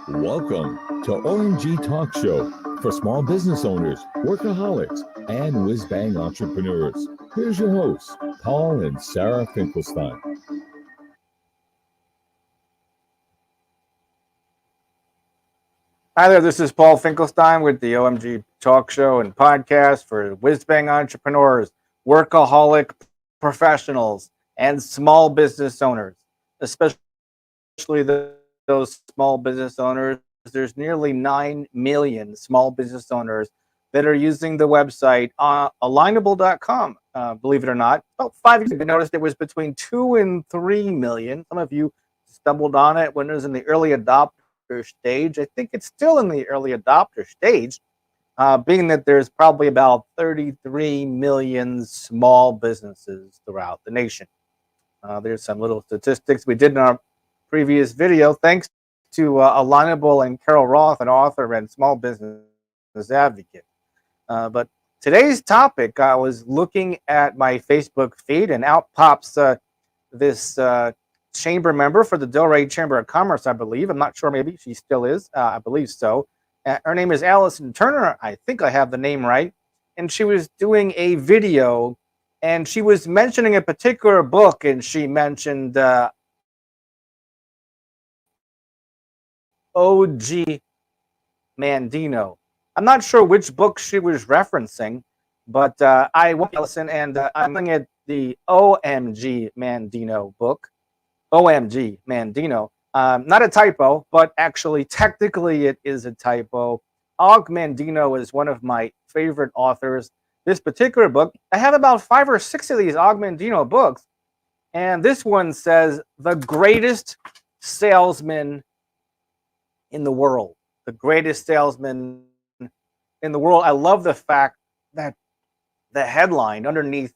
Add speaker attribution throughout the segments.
Speaker 1: Welcome to Omg Talk Show for small business owners, workaholics, and whiz-bang entrepreneurs. Here's your hosts, Paul and Sarah Finkelstein.
Speaker 2: Hi there, this is Paul Finkelstein with the OMG Talk Show and podcast for whiz-bang entrepreneurs, workaholic professionals, and small business owners, especially those small business owners. There's nearly 9 million small business owners that are using the website alignable.com. Believe it or not, about 5 years ago, I noticed it was between 2 and 3 million. Some of you stumbled on it when it was in the early adopter stage. I think it's still in the early adopter stage, being that there's probably about 33 million small businesses throughout the nation. There's some little statistics we did in our previous video, thanks to Alignable and Carol Roth, an author and small business advocate. But today's topic, I was looking at my Facebook feed, and out pops this chamber member for the Delray Chamber of Commerce, I believe. I'm not sure, maybe she still is. I believe so. Her name is Allison Turner. I think I have the name right. And she was doing a video, and she was mentioning a particular book, and she mentioned Omg Mandino. I'm not sure which book she was referencing, but I went to Allison, and I'm looking at the Omg Mandino book. Omg Mandino. Not a typo, but actually, technically, it is a typo. Omg Mandino is one of my favorite authors. This particular book, I have about 5 or 6 of these Omg Mandino books, and this one says the greatest salesman in the world. The greatest salesman in the world. I love the fact that the headline underneath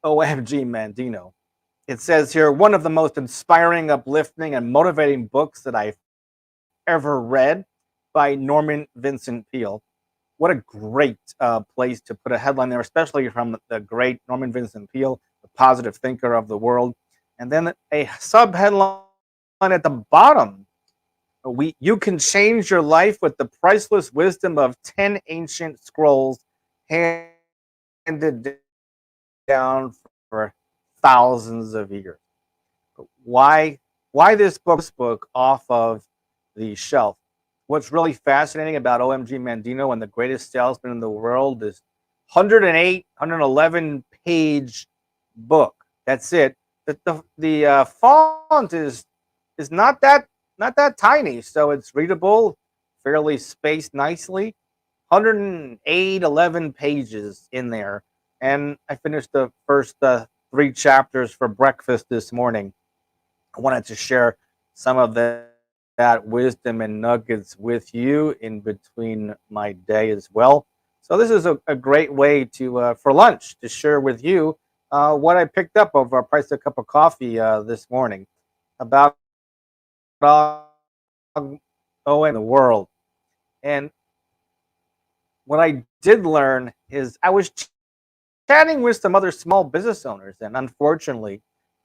Speaker 2: Omg Mandino, it says here, one of the most inspiring, uplifting, and motivating books that I've ever read by Norman Vincent Peale. What a great place to put a headline there, especially from the great Norman Vincent Peale, the positive thinker of the world. And then a sub-headline at the bottom. You can change your life with the priceless wisdom of 10 ancient scrolls handed down for thousands of years. Why this book off of the shelf? What's really fascinating about Omg Mandino and the greatest salesman in the world is 111 page book. That's it. The font is not that tiny, so it's readable, fairly spaced nicely. 11 pages in there, and I finished the first 3 chapters for breakfast this morning. I wanted to share some of that wisdom and nuggets with you in between my day as well. So this is a great way to for lunch to share with you what I picked up over a price of a cup of coffee this morning about in the world. And what I did learn is I was chatting with some other small business owners, and unfortunately,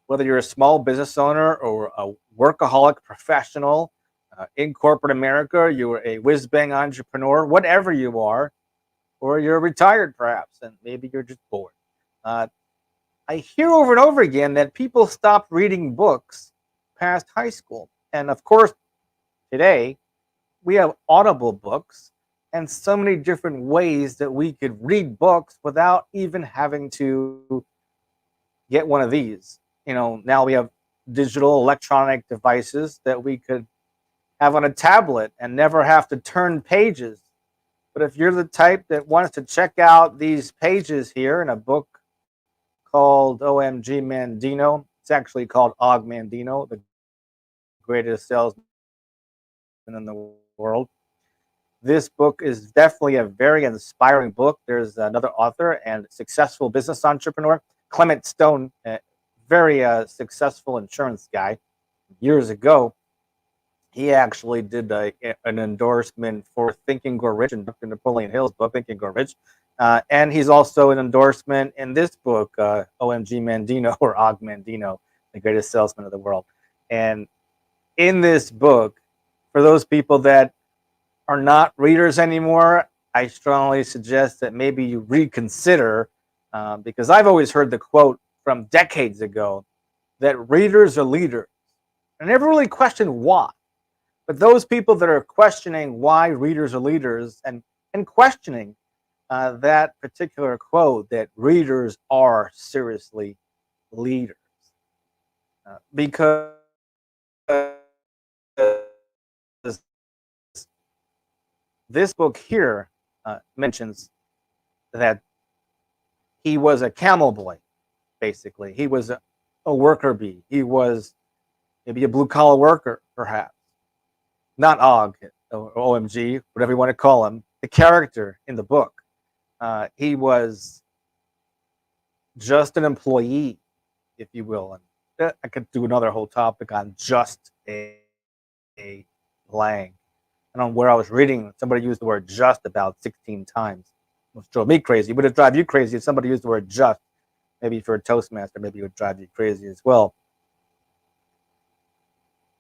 Speaker 2: whether you're a small business owner or a workaholic professional in corporate America, you're a whiz-bang entrepreneur, whatever you are, or you're retired perhaps, and maybe you're just bored. I hear over and over again that people stop reading books past high school. And of course, today, we have Audible books and so many different ways that we could read books without even having to get one of these. Now we have digital electronic devices that we could have on a tablet and never have to turn pages. But if you're the type that wants to check out these pages here in a book called Omg Mandino, it's actually called Omg Mandino, the greatest salesman in the world. This book is definitely a very inspiring book. There's another author and successful business entrepreneur, Clement Stone, a very successful insurance guy. Years ago, he actually did an endorsement for Think and Grow Rich in Dr. Napoleon Hill's book, Think and Grow Rich. And he's also an endorsement in this book, Omg Mandino, or Omg Mandino, the greatest salesman of the world. And in this book, for those people that are not readers anymore, I strongly suggest that maybe you reconsider, because I've always heard the quote from decades ago that readers are leaders. I never really questioned why. But those people that are questioning why readers are leaders, and questioning that particular quote that readers are seriously leaders, because this book here mentions that he was a camel boy, basically. He was a worker bee. He was maybe a blue collar worker, perhaps. Not Og or OMG, whatever you want to call him, the character in the book. He was just an employee, if you will. And I could do another whole topic on just a blank. I don't know where I was reading. Somebody used the word just about 16 times. It drove me crazy. It would have drive you crazy if somebody used the word just. Maybe for a Toastmaster, maybe it would drive you crazy as well.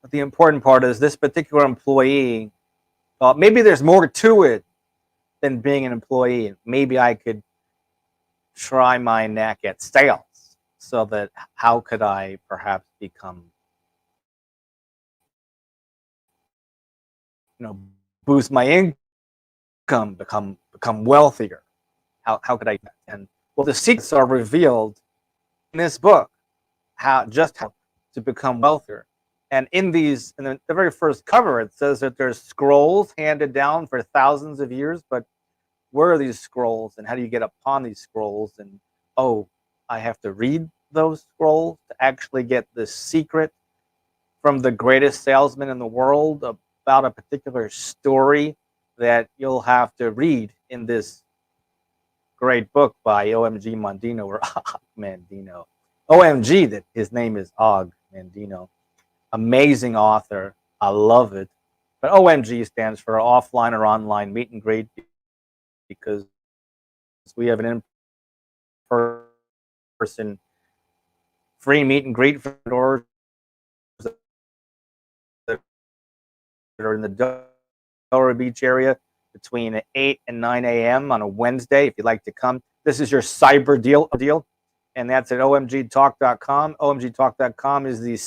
Speaker 2: But the important part is this particular employee, maybe there's more to it than being an employee. Maybe I could try my knack at sales, so that how could I perhaps become, boost my income, become wealthier? How could I? And well, the secrets are revealed in this book, how to become wealthier. And in the very first cover, it says that there's scrolls handed down for thousands of years. But where are these scrolls, and how do you get upon these scrolls? And I have to read those scrolls to actually get the secret from the greatest salesman in the world about a particular story that you'll have to read in this great book by Omg Mandino, or Og Mandino. OMG, that his name is Og Mandino. Amazing author. I love it. But OMG stands for offline or online meet and greet, because we have an in-person free meet and greet for doors that are in the Delray Beach area between 8 and 9 a.m. on a Wednesday. If you'd like to come, this is your cyber deal, and that's at omgtalk.com. omgtalk.com is the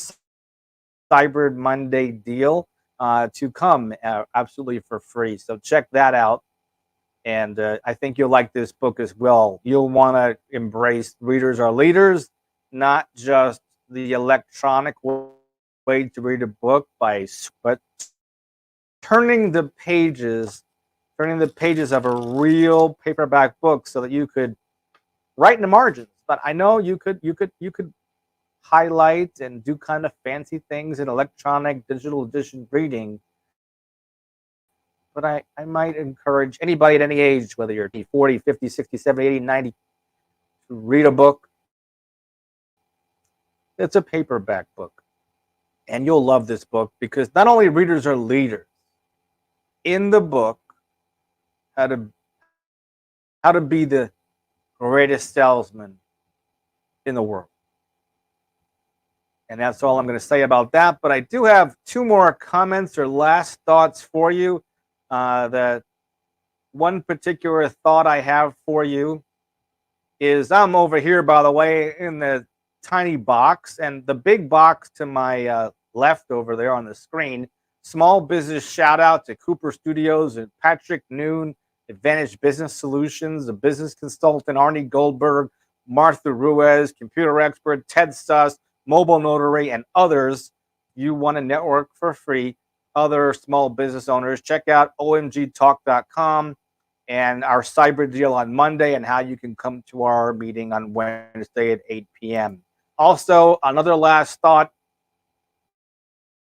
Speaker 2: Cyber Monday deal to come absolutely for free. So check that out. And I think you'll like this book as well. You'll want to embrace readers are leaders, not just the electronic way to read a book, but turning the pages of a real paperback book, so that you could write in the margins. But I know you could highlight and do kind of fancy things in electronic digital edition reading. But I might encourage anybody at any age, whether you're 40, 50, 60, 70, 80, 90, to read a book. It's a paperback book. And you'll love this book, because not only readers are leaders. In the book, how to be the greatest salesman in the world. And that's all I'm going to say about that. But I do have two more comments or last thoughts for you. That one particular thought I have for you is, I'm over here, by the way, in the tiny box, and the big box to my left over there on the screen. Small business shout out to Cooper Studios and Patrick Noon, Advantage Business Solutions, a business consultant, Arnie Goldberg, Martha Ruiz, computer expert, Ted Suss, mobile notary, and others. You want to network for free, other small business owners, check out omgtalk.com and our cyber deal on Monday, and how you can come to our meeting on Wednesday at 8 p.m. Also, another last thought,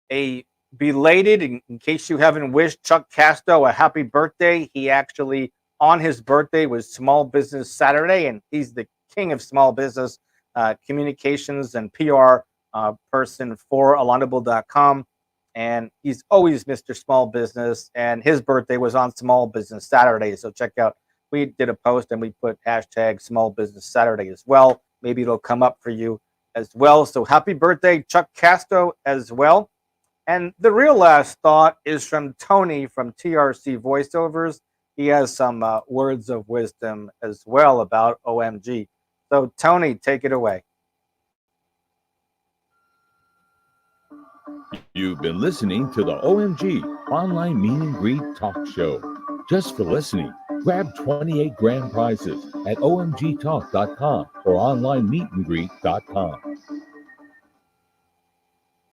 Speaker 2: a belated, in case you haven't wished Chuck Casto a happy birthday. He actually, on his birthday, was Small Business Saturday, and he's the king of small business communications and PR person for Alonable.com. And he's always Mr. Small Business, and his birthday was on Small Business Saturday. So check out, we did a post and we put hashtag Small Business Saturday as well. Maybe it'll come up for you as well. So happy birthday, Chuck Casto, as well. And the real last thought is from Tony from TRC Voiceovers. He has some words of wisdom as well about OMG. So, Tony, take it away.
Speaker 1: You've been listening to the OMG Online Meet and Greet Talk Show. Just for listening, grab 28 grand prizes at omgtalk.com or onlinemeetandgreet.com.